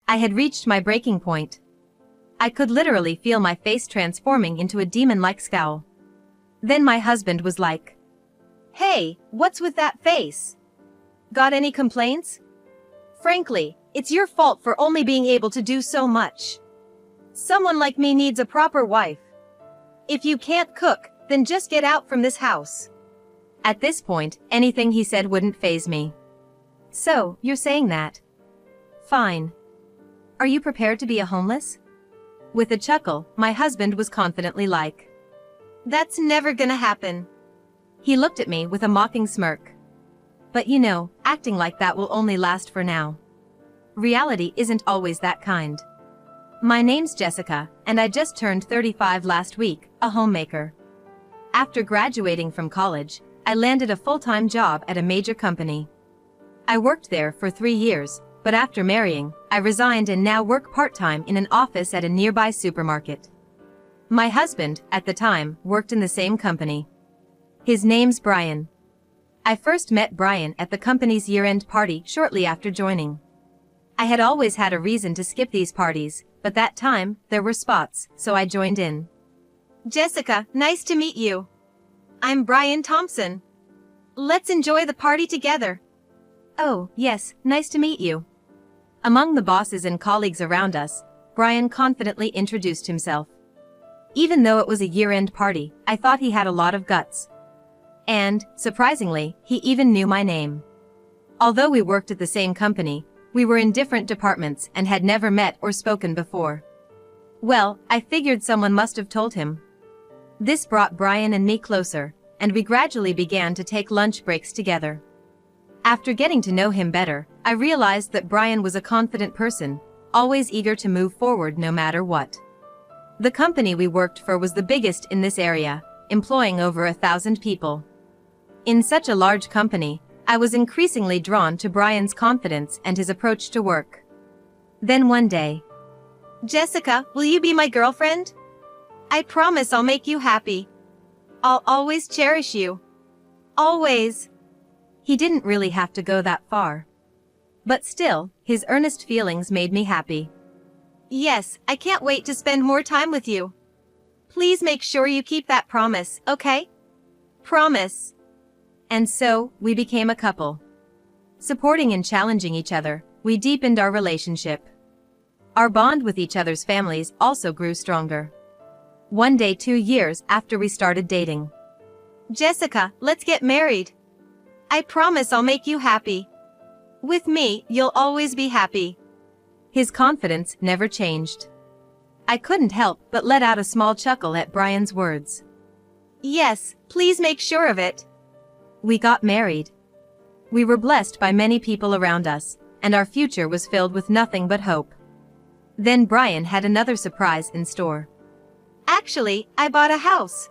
I had reached my breaking point. I could literally feel my face transforming into a demon-like scowl. Then my husband was like, "Hey, what's with that face? Got any complaints? Frankly, it's your fault for only being able to do so much. Someone like me needs a proper wife. If you can't cook, then just get out from this house." At this point, anything he said wouldn't faze me. "So, you're saying that? Fine. Are you prepared to be a homeless?" With a chuckle, my husband was confidently like, "That's never gonna happen." He looked at me with a mocking smirk. "But you know, acting like that will only last for now. Reality isn't always that kind. My name's Jessica, and I just turned 35 last week, a homemaker. After graduating from college, I landed a full-time job at a major company. I worked there for 3 years, but after marrying, I resigned and now work part-time in an office at a nearby supermarket. My husband, at the time, worked in the same company. His name's Brian. I first met Brian at the company's year-end party shortly after joining. I had always had a reason to skip these parties, but that time, there were spots, so I joined in. "Jessica, nice to meet you. I'm Brian Thompson. Let's enjoy the party together." "Oh, yes, nice to meet you." Among the bosses and colleagues around us, Brian confidently introduced himself. Even though it was a year-end party, I thought he had a lot of guts. And, surprisingly, he even knew my name. Although we worked at the same company, we were in different departments and had never met or spoken before. Well, I figured someone must have told him. This brought Brian and me closer, and we gradually began to take lunch breaks together. After getting to know him better, I realized that Brian was a confident person, always eager to move forward no matter what. The company we worked for was the biggest in this area, employing over 1,000 people. In such a large company, I was increasingly drawn to Brian's confidence and his approach to work. Then one day, "Jessica, will you be my girlfriend? I promise I'll make you happy. I'll always cherish you. Always." He didn't really have to go that far. But still, his earnest feelings made me happy. "Yes, I can't wait to spend more time with you. Please make sure you keep that promise, okay? Promise." And so, we became a couple. Supporting and challenging each other, we deepened our relationship. Our bond with each other's families also grew stronger. One day 2 years after we started dating, "Jessica, let's get married. I promise I'll make you happy. With me, you'll always be happy." His confidence never changed. I couldn't help but let out a small chuckle at Brian's words. "Yes, please make sure of it." We got married. We were blessed by many people around us, and our future was filled with nothing but hope. Then Brian had another surprise in store. "Actually, I bought a house.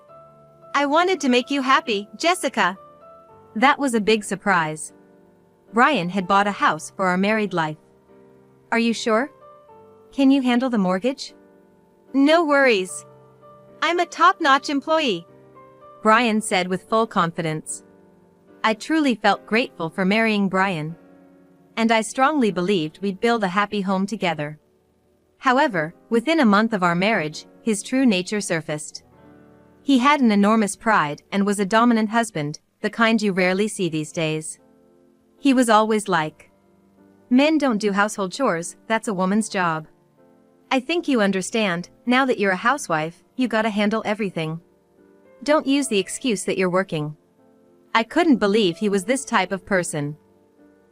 I wanted to make you happy, Jessica." That was a big surprise. Brian had bought a house for our married life. "Are you sure? Can you handle the mortgage?" "No worries. I'm a top-notch employee," Brian said with full confidence. I truly felt grateful for marrying Brian. And I strongly believed we'd build a happy home together. However, within a month of our marriage, his true nature surfaced. He had an enormous pride and was a dominant husband, the kind you rarely see these days. He was always like, "Men don't do household chores, that's a woman's job. I think you understand, now that you're a housewife, you gotta handle everything. Don't use the excuse that you're working." I couldn't believe he was this type of person.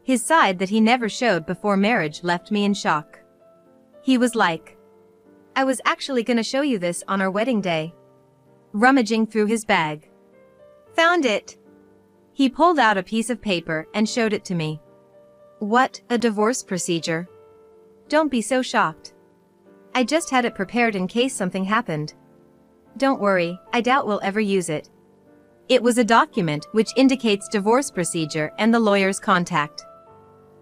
His side that he never showed before marriage left me in shock. He was like, "I was actually gonna show you this on our wedding day." Rummaging through his bag. "Found it." He pulled out a piece of paper and showed it to me. "What, a divorce procedure? Don't be so shocked. I just had it prepared in case something happened. Don't worry, I doubt we'll ever use it." It was a document which indicates divorce procedure and the lawyer's contact.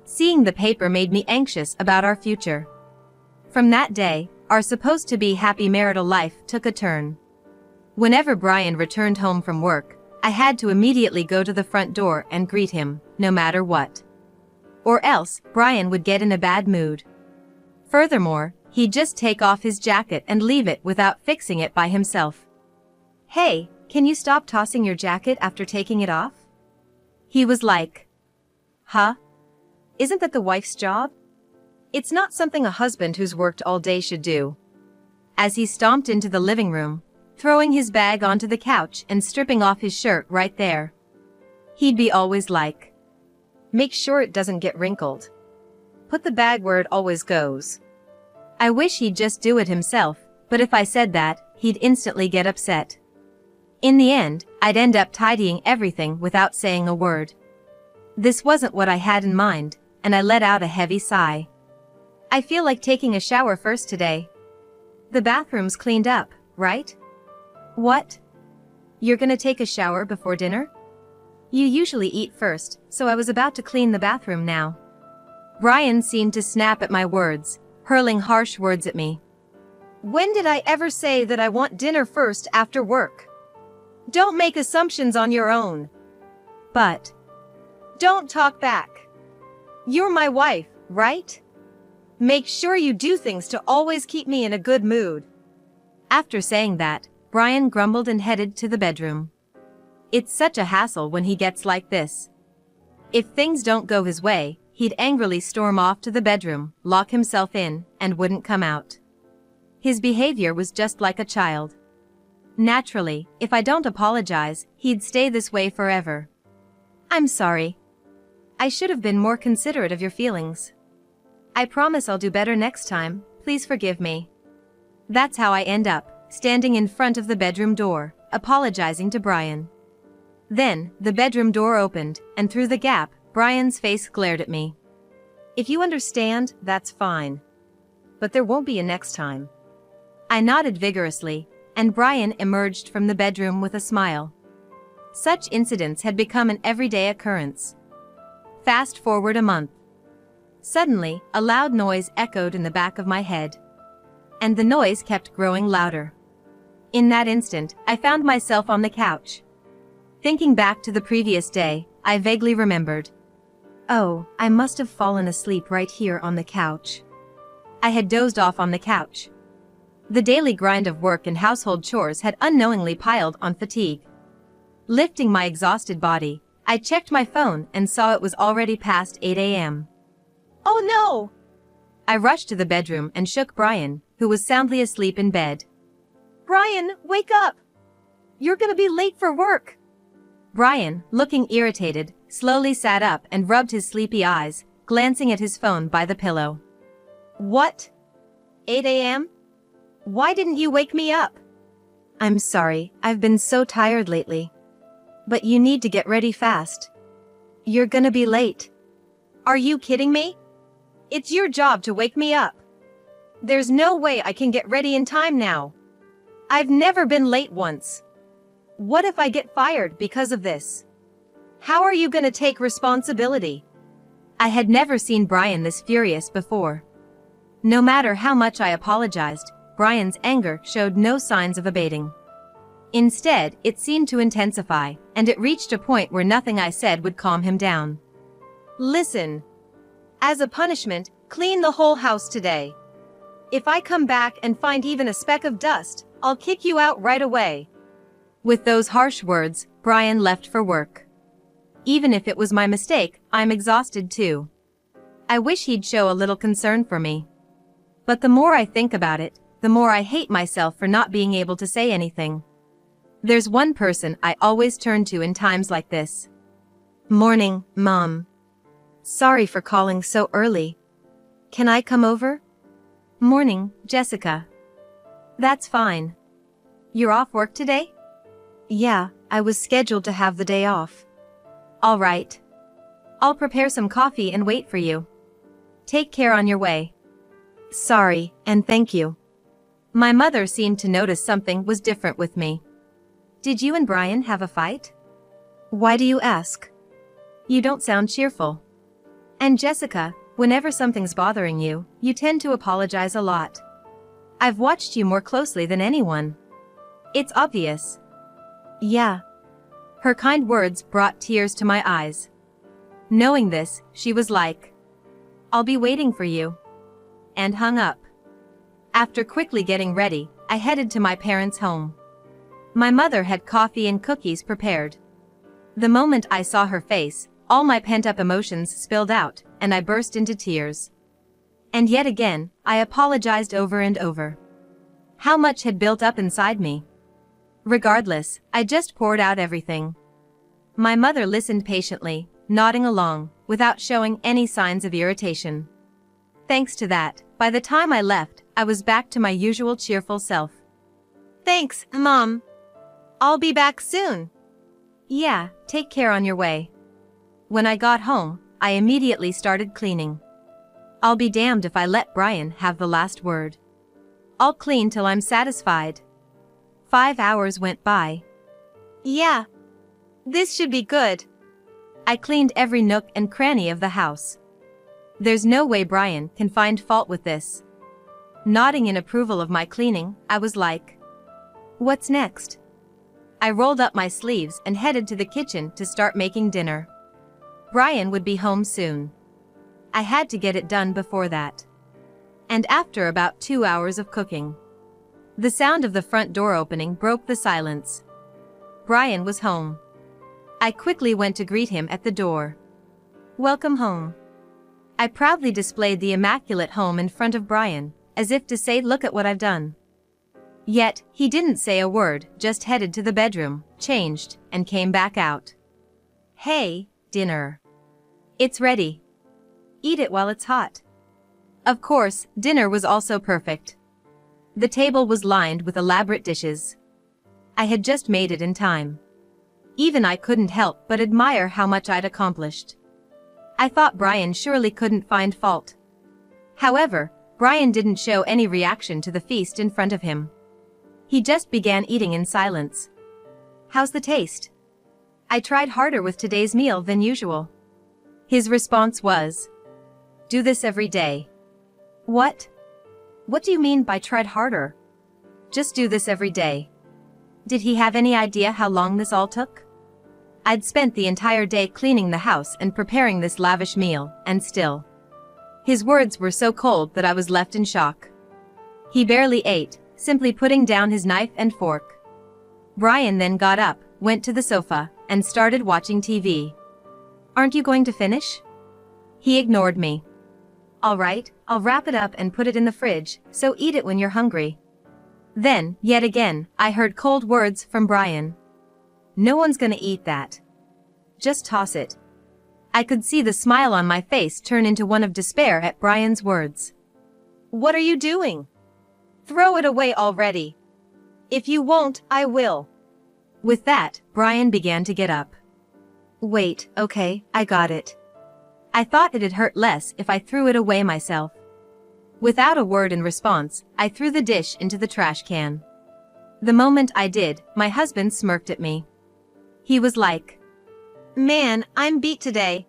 Seeing the paper made me anxious about our future. From that day, our supposed-to-be happy marital life took a turn. Whenever Brian returned home from work, I had to immediately go to the front door and greet him, no matter what. Or else, Brian would get in a bad mood. Furthermore, he'd just take off his jacket and leave it without fixing it by himself. "Hey, can you stop tossing your jacket after taking it off?" He was like. Huh? Isn't that the wife's job? It's not something a husband who's worked all day should do. As he stomped into the living room, throwing his bag onto the couch and stripping off his shirt right there. He'd be always like, "Make sure it doesn't get wrinkled. Put the bag where it always goes." I wish he'd just do it himself, but if I said that, he'd instantly get upset. In the end, I'd end up tidying everything without saying a word. This wasn't what I had in mind, and I let out a heavy sigh. I feel like taking a shower first today. The bathroom's cleaned up, right? What? You're gonna take a shower before dinner? You usually eat first, so I was about to clean the bathroom now. Brian seemed to snap at my words, hurling harsh words at me. When did I ever say that I want dinner first after work? Don't make assumptions on your own. But don't talk back. You're my wife, right? Make sure you do things to always keep me in a good mood. After saying that, Brian grumbled and headed to the bedroom. It's such a hassle when he gets like this. If things don't go his way, he'd angrily storm off to the bedroom, lock himself in, and wouldn't come out. His behavior was just like a child. Naturally, if I don't apologize, he'd stay this way forever. I'm sorry. I should have been more considerate of your feelings. I promise I'll do better next time, please forgive me. That's how I end up, standing in front of the bedroom door, apologizing to Brian. Then, the bedroom door opened, and through the gap, Brian's face glared at me. If you understand, that's fine. But there won't be a next time. I nodded vigorously, and Brian emerged from the bedroom with a smile. Such incidents had become an everyday occurrence. Fast forward a month. Suddenly, a loud noise echoed in the back of my head. And the noise kept growing louder. In that instant, I found myself on the couch. Thinking back to the previous day, I vaguely remembered. Oh, I must have fallen asleep right here on the couch. I had dozed off on the couch. The daily grind of work and household chores had unknowingly piled on fatigue. Lifting my exhausted body, I checked my phone and saw it was already past 8 a.m. Oh no! I rushed to the bedroom and shook Brian, who was soundly asleep in bed. Brian, wake up! You're gonna be late for work! Brian, looking irritated, slowly sat up and rubbed his sleepy eyes, glancing at his phone by the pillow. What? 8 a.m.? Why didn't you wake me up? I'm sorry, I've been so tired lately. But you need to get ready fast. You're gonna be late. Are you kidding me? It's your job to wake me up. There's no way I can get ready in time now. I've never been late once. What if I get fired because of this? How are you gonna take responsibility? I had never seen Brian this furious before. No matter how much I apologized, Brian's anger showed no signs of abating. Instead, it seemed to intensify, and it reached a point where nothing I said would calm him down. Listen. As a punishment, clean the whole house today. If I come back and find even a speck of dust, I'll kick you out right away. With those harsh words, Brian left for work. Even if it was my mistake, I'm exhausted too. I wish he'd show a little concern for me. But the more I think about it, the more I hate myself for not being able to say anything. There's one person I always turn to in times like this. Morning, Mom. Sorry for calling so early. Can I come over? Morning, Jessica. That's fine. You're off work today? Yeah, I was scheduled to have the day off. All right. I'll prepare some coffee and wait for you. Take care on your way. Sorry, and thank you. My mother seemed to notice something was different with me. Did you and Brian have a fight? Why do you ask? You don't sound cheerful. And Jessica, whenever something's bothering you, you tend to apologize a lot. I've watched you more closely than anyone. It's obvious. Yeah. Her kind words brought tears to my eyes. Knowing this, she was like, I'll be waiting for you. and hung up. After quickly getting ready, I headed to my parents' home. My mother had coffee and cookies prepared. The moment I saw her face, all my pent-up emotions spilled out, and I burst into tears. And yet again, I apologized over and over. How much had built up inside me? Regardless, I just poured out everything. My mother listened patiently, nodding along, without showing any signs of irritation. Thanks to that, by the time I left, I was back to my usual cheerful self. Thanks, Mom. I'll be back soon. Yeah, take care on your way. When I got home, I immediately started cleaning. I'll be damned if I let Brian have the last word. I'll clean till I'm satisfied. 5 hours went by. Yeah. This should be good. I cleaned every nook and cranny of the house. There's no way Brian can find fault with this. Nodding in approval of my cleaning, I was like, what's next? I rolled up my sleeves and headed to the kitchen to start making dinner. Brian would be home soon. I had to get it done before that. And after about 2 hours of cooking, the sound of the front door opening broke the silence. Brian was home. I quickly went to greet him at the door. Welcome home. I proudly displayed the immaculate home in front of Brian, as if to say, look at what I've done. Yet, he didn't say a word, just headed to the bedroom, changed, and came back out. Hey, dinner. It's ready. Eat it while it's hot. Of course, dinner was also perfect. The table was lined with elaborate dishes. I had just made it in time. Even I couldn't help but admire how much I'd accomplished. I thought Brian surely couldn't find fault. However, Brian didn't show any reaction to the feast in front of him. He just began eating in silence. How's the taste? I tried harder with today's meal than usual. His response was, do this every day. What? What do you mean by tried harder? Just do this every day. Did he have any idea how long this all took? I'd spent the entire day cleaning the house and preparing this lavish meal, and still. His words were so cold that I was left in shock. He barely ate, simply putting down his knife and fork. Brian then got up, went to the sofa, and started watching TV. Aren't you going to finish? He ignored me. All right, I'll wrap it up and put it in the fridge, so eat it when you're hungry. Then, yet again, I heard cold words from Brian. No one's gonna eat that. Just toss it. I could see the smile on my face turn into one of despair at Brian's words. What are you doing? Throw it away already. If you won't, I will. With that, Brian began to get up. Wait, okay, I got it. I thought it'd hurt less if I threw it away myself. Without a word in response, I threw the dish into the trash can. The moment I did, my husband smirked at me. He was like, Man, I'm beat today.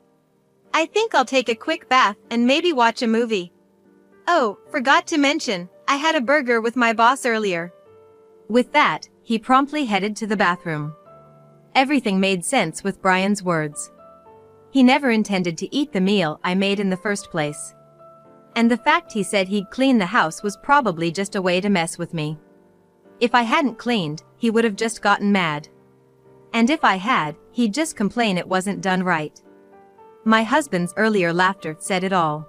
I think I'll take a quick bath and maybe watch a movie. Oh, forgot to mention, I had a burger with my boss earlier. With that, he promptly headed to the bathroom. Everything made sense with Brian's words. He never intended to eat the meal I made in the first place. And the fact he said he'd clean the house was probably just a way to mess with me. If I hadn't cleaned, he would have just gotten mad. And if I had, he'd just complain it wasn't done right. My husband's earlier laughter said it all.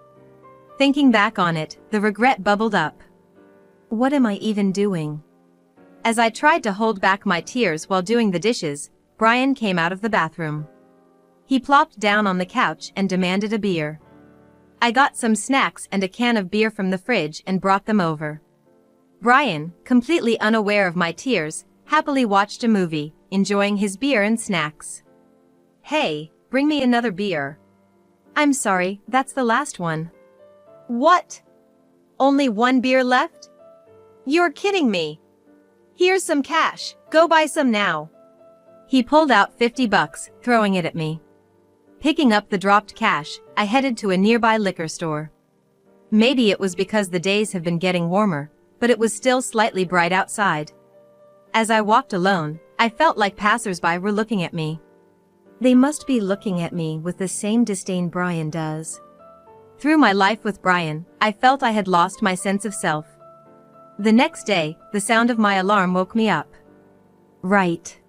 Thinking back on it, the regret bubbled up. What am I even doing? As I tried to hold back my tears while doing the dishes, Brian came out of the bathroom. He plopped down on the couch and demanded a beer. I got some snacks and a can of beer from the fridge and brought them over. Brian, completely unaware of my tears, happily watched a movie, enjoying his beer and snacks. Hey, bring me another beer. I'm sorry, that's the last one. What? Only one beer left? You're kidding me. Here's some cash, go buy some now. He pulled out $50, throwing it at me. Picking up the dropped cash, I headed to a nearby liquor store. Maybe it was because the days have been getting warmer, but it was still slightly bright outside. As I walked alone, I felt like passers-by were looking at me. They must be looking at me with the same disdain Brian does. Through my life with Brian, I felt I had lost my sense of self. The next day, the sound of my alarm woke me up. Right.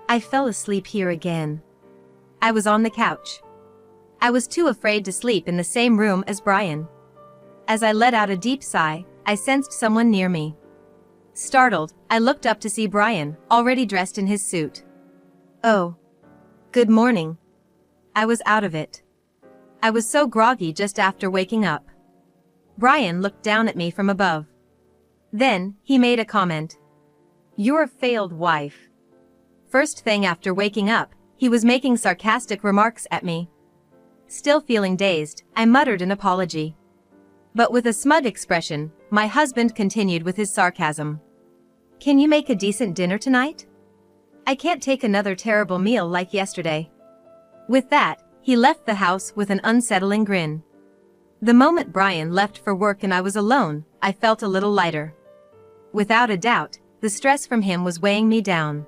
I fell asleep here again. I was on the couch. I was too afraid to sleep in the same room as Brian. As I let out a deep sigh, I sensed someone near me. Startled, I looked up to see Brian, already dressed in his suit. Oh. Good morning. I was out of it. I was so groggy just after waking up. Brian looked down at me from above. Then, he made a comment. You're a failed wife. First thing after waking up, he was making sarcastic remarks at me. Still feeling dazed, I muttered an apology. But with a smug expression, my husband continued with his sarcasm. Can you make a decent dinner tonight? I can't take another terrible meal like yesterday. With that, he left the house with an unsettling grin. The moment Brian left for work and I was alone, I felt a little lighter. Without a doubt, the stress from him was weighing me down.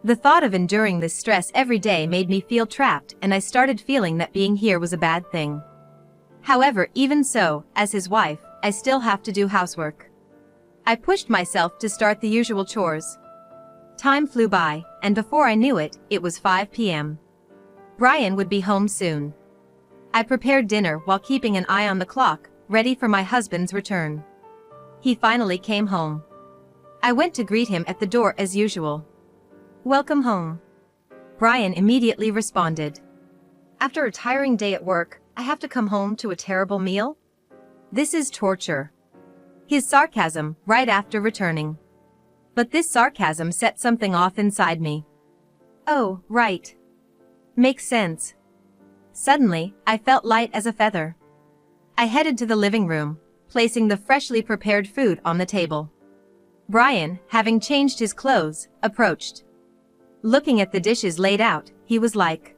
The thought of enduring this stress every day made me feel trapped, and I started feeling that being here was a bad thing. However, even so, as his wife, I still have to do housework. I pushed myself to start the usual chores. Time flew by, and before I knew it, it was 5 p.m. Brian would be home soon. I prepared dinner while keeping an eye on the clock, ready for my husband's return. He finally came home. I went to greet him at the door as usual. Welcome home. Brian immediately responded. After a tiring day at work, I have to come home to a terrible meal? This is torture. His sarcasm, right after returning. But this sarcasm set something off inside me. Oh, right. Makes sense. Suddenly, I felt light as a feather. I headed to the living room, placing the freshly prepared food on the table. Brian, having changed his clothes, approached. Looking at the dishes laid out, he was like,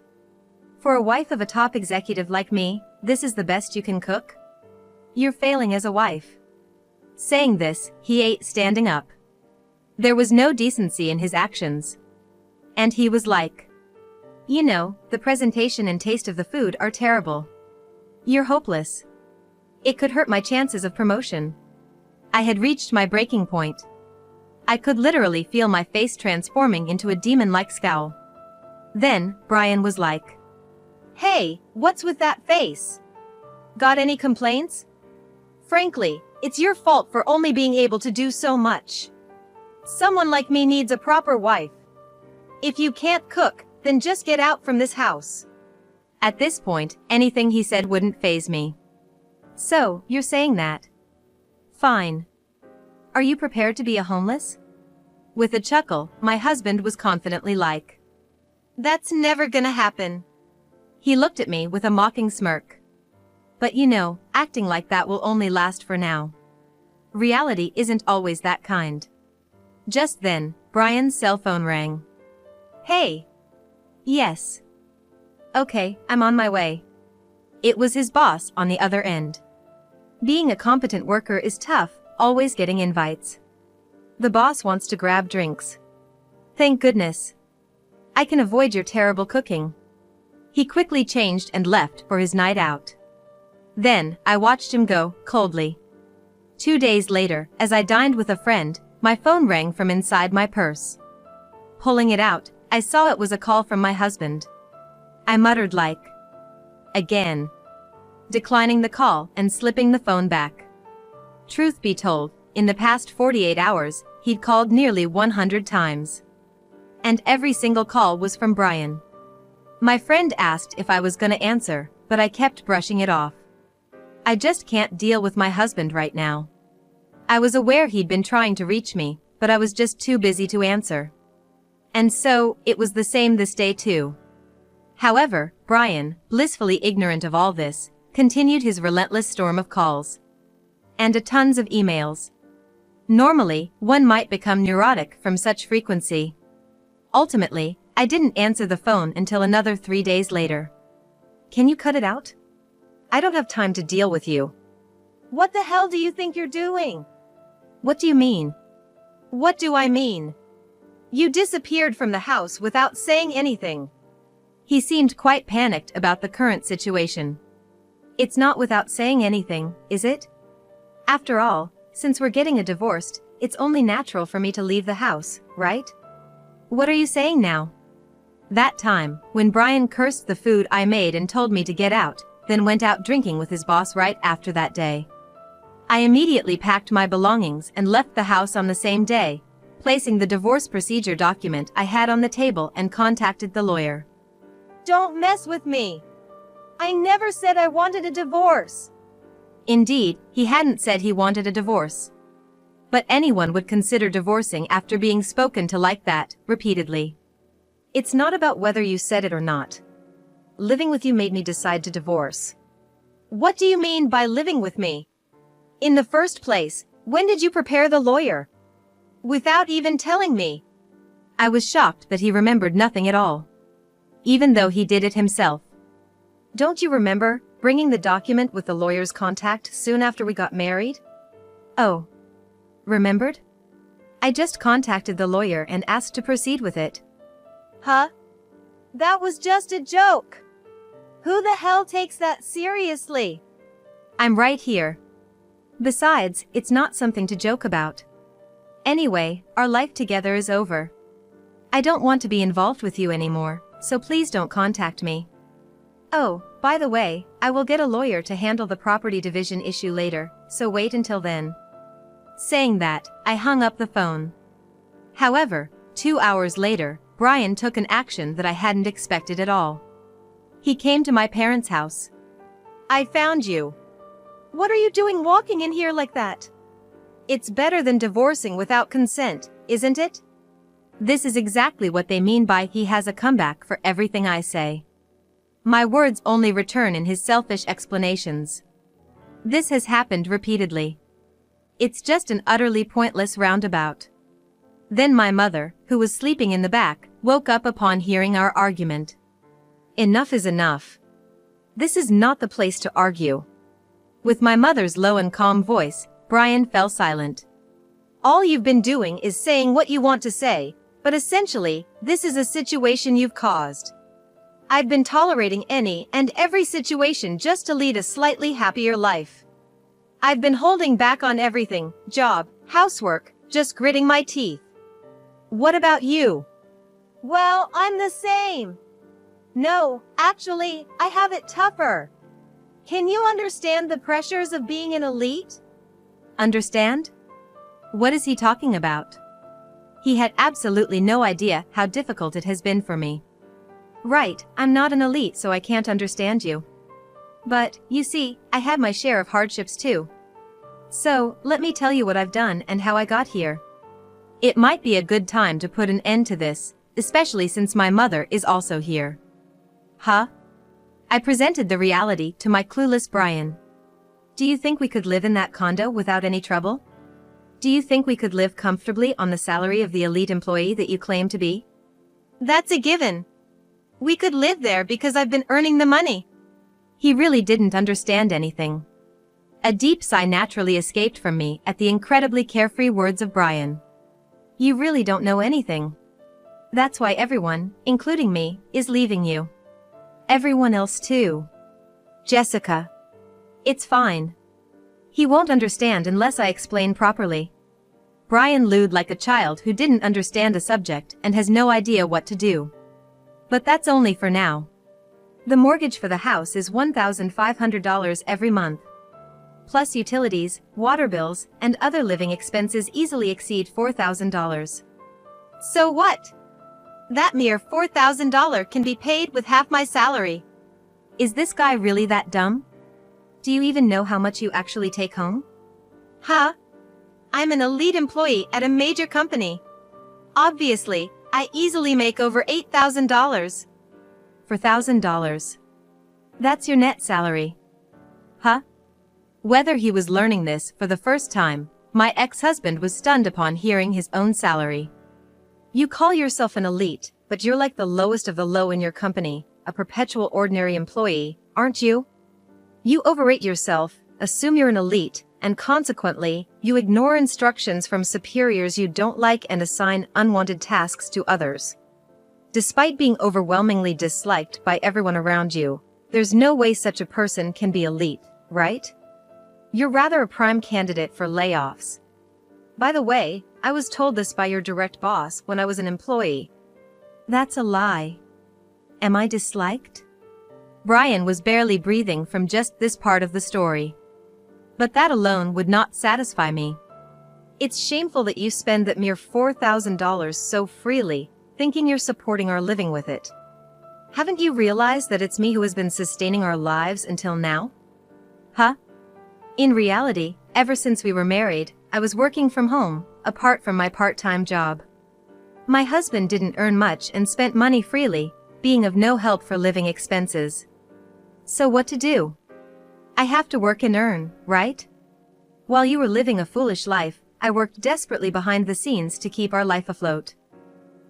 for a wife of a top executive like me, this is the best you can cook? You're failing as a wife. Saying this, he ate standing up. There was no decency in his actions. And he was like, you know, the presentation and taste of the food are terrible. You're hopeless. It could hurt my chances of promotion. I had reached my breaking point. I could literally feel my face transforming into a demon-like scowl. Then, Brian was like, hey, what's with that face? Got any complaints? Frankly, it's your fault for only being able to do so much. Someone like me needs a proper wife. If you can't cook, then just get out from this house. At this point, anything he said wouldn't faze me. So, you're saying that? Fine. Are you prepared to be a homeless? With a chuckle, my husband was confidently like, that's never gonna happen. He looked at me with a mocking smirk. But you know, acting like that will only last for now. Reality isn't always that kind. Just then, Brian's cell phone rang. Hey. Yes. Okay, I'm on my way. It was his boss on the other end. Being a competent worker is tough, always getting invites. The boss wants to grab drinks. Thank goodness. I can avoid your terrible cooking. He quickly changed and left for his night out. Then, I watched him go, coldly. 2 days later, as I dined with a friend, my phone rang from inside my purse. Pulling it out, I saw it was a call from my husband. I muttered like, again. Declining the call and slipping the phone back. Truth be told, in the past 48 hours, he'd called nearly 100 times. And every single call was from Brian. My friend asked if I was gonna answer, but I kept brushing it off. I just can't deal with my husband right now. I was aware he'd been trying to reach me, but I was just too busy to answer. And so, it was the same this day too. However, Brian, blissfully ignorant of all this, continued his relentless storm of calls. And tons of emails. Normally, one might become neurotic from such frequency. Ultimately, I didn't answer the phone until another 3 days later. Can you cut it out? I don't have time to deal with you. What the hell do you think you're doing? What do you mean? What do I mean? You disappeared from the house without saying anything. He seemed quite panicked about the current situation. It's not without saying anything, is it? After all, since we're getting a divorce, it's only natural for me to leave the house, right? What are you saying now? That time, when Brian cursed the food I made and told me to get out, then went out drinking with his boss right after that day. I immediately packed my belongings and left the house on the same day, placing the divorce procedure document I had on the table and contacted the lawyer. Don't mess with me. I never said I wanted a divorce. Indeed, he hadn't said he wanted a divorce. But anyone would consider divorcing after being spoken to like that, repeatedly. It's not about whether you said it or not. Living with you made me decide to divorce. What do you mean by living with me? In the first place, when did you prepare the lawyer? Without even telling me. I was shocked that he remembered nothing at all. Even though he did it himself. Don't you remember bringing the document with the lawyer's contact soon after we got married? Oh. Remembered? I just contacted the lawyer and asked to proceed with it. Huh? That was just a joke. Who the hell takes that seriously? I'm right here. Besides, it's not something to joke about. Anyway, our life together is over. I don't want to be involved with you anymore, so please don't contact me. Oh, by the way, I will get a lawyer to handle the property division issue later, so wait until then. Saying that, I hung up the phone. However, 2 hours later, Brian took an action that I hadn't expected at all. He came to my parents' house. I found you. What are you doing walking in here like that? It's better than divorcing without consent, isn't it? This is exactly what they mean by he has a comeback for everything I say. My words only return in his selfish explanations. This has happened repeatedly. It's just an utterly pointless roundabout. Then my mother, who was sleeping in the back, woke up upon hearing our argument. Enough is enough. This is not the place to argue. With my mother's low and calm voice, Brian fell silent. All you've been doing is saying what you want to say, but essentially, this is a situation you've caused. I've been tolerating any and every situation just to lead a slightly happier life. I've been holding back on everything, job, housework, just gritting my teeth. What about you? Well, I'm the same. No, actually, I have it tougher. Can you understand the pressures of being an elite? Understand? What is he talking about? He had absolutely no idea how difficult it has been for me. Right, I'm not an elite, so I can't understand you. But, you see, I had my share of hardships too. So, let me tell you what I've done and how I got here. It might be a good time to put an end to this, especially since my mother is also here. Huh? I presented the reality to my clueless Brian. Do you think we could live in that condo without any trouble? Do you think we could live comfortably on the salary of the elite employee that you claim to be? That's a given. We could live there because I've been earning the money. He really didn't understand anything. A deep sigh naturally escaped from me at the incredibly carefree words of Brian. You really don't know anything. That's why everyone, including me, is leaving you. Everyone else too. Jessica. It's fine. He won't understand unless I explain properly. Brian looed like a child who didn't understand a subject and has no idea what to do. But that's only for now. The mortgage for the house is $1,500 every month. Plus utilities, water bills, and other living expenses easily exceed $4,000. So what? That mere $4,000 can be paid with half my salary. Is this guy really that dumb? Do you even know how much you actually take home? Huh? I'm an elite employee at a major company. Obviously, I easily make over $8,000. For $1,000. That's your net salary. Huh? Whether he was learning this for the first time, my ex-husband was stunned upon hearing his own salary. You call yourself an elite, but you're like the lowest of the low in your company, a perpetual ordinary employee, aren't you? You overrate yourself, assume you're an elite, and consequently, you ignore instructions from superiors you don't like and assign unwanted tasks to others. Despite being overwhelmingly disliked by everyone around you, There's no way such a person can be elite, right? You're rather a prime candidate for layoffs. By the way, I was told this by your direct boss when I was an employee. That's a lie. Am I disliked? Brian was barely breathing from just this part of the story. But that alone would not satisfy me. It's shameful that you spend that mere $4,000 so freely, thinking you're supporting our living with it. Haven't you realized that it's me who has been sustaining our lives until now? Huh? In reality, ever since we were married, I was working from home, apart from my part-time job. My husband didn't earn much and spent money freely, being of no help for living expenses. So what to do? I have to work and earn, right? While you were living a foolish life, I worked desperately behind the scenes to keep our life afloat.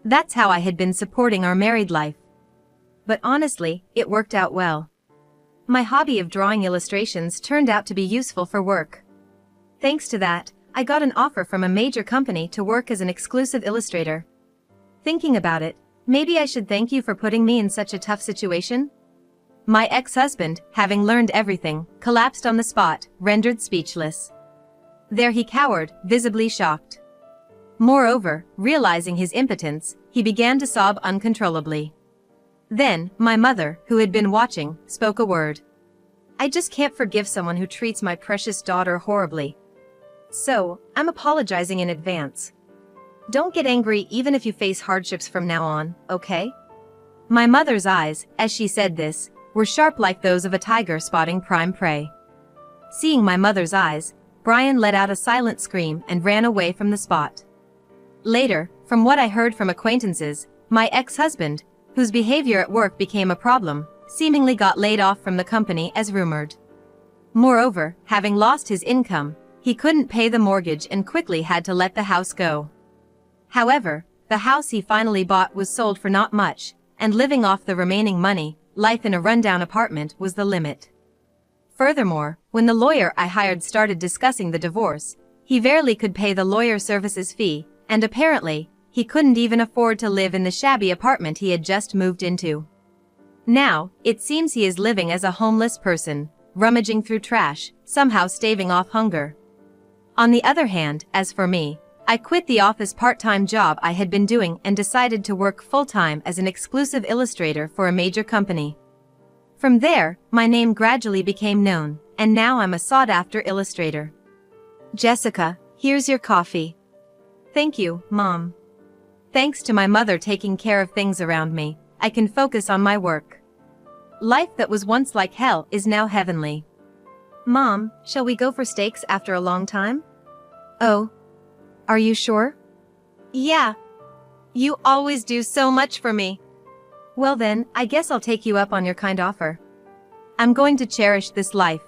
That's how I had been supporting our married life. But honestly, it worked out well. My hobby of drawing illustrations turned out to be useful for work. Thanks to that, I got an offer from a major company to work as an exclusive illustrator. Thinking about it, maybe I should thank you for putting me in such a tough situation? My ex-husband, having learned everything, collapsed on the spot, rendered speechless. There he cowered, visibly shocked. Moreover, realizing his impotence, he began to sob uncontrollably. Then, my mother, who had been watching, spoke a word. I just can't forgive someone who treats my precious daughter horribly. So, I'm apologizing in advance. Don't get angry even if you face hardships from now on, okay? My mother's eyes, as she said this, were sharp like those of a tiger spotting prime prey. Seeing my mother's eyes, Brian let out a silent scream and ran away from the spot. Later, from what I heard from acquaintances, my ex-husband, whose behavior at work became a problem, seemingly got laid off from the company as rumored. Moreover, having lost his income, he couldn't pay the mortgage and quickly had to let the house go. However, the house he finally bought was sold for not much, and living off the remaining money, life in a rundown apartment was the limit. Furthermore, when the lawyer I hired started discussing the divorce, he barely could pay the lawyer services fee, and apparently, he couldn't even afford to live in the shabby apartment he had just moved into. Now, it seems he is living as a homeless person, rummaging through trash, somehow staving off hunger. On the other hand, as for me, I quit the office part-time job I had been doing and decided to work full-time as an exclusive illustrator for a major company. From there, my name gradually became known, and now I'm a sought-after illustrator. Jessica, here's your coffee. Thank you, Mom. Thanks to my mother taking care of things around me, I can focus on my work. Life that was once like hell is now heavenly. Mom, shall we go for steaks after a long time? Oh. Are you sure? Yeah. You always do so much for me. Well then, I guess I'll take you up on your kind offer. I'm going to cherish this life.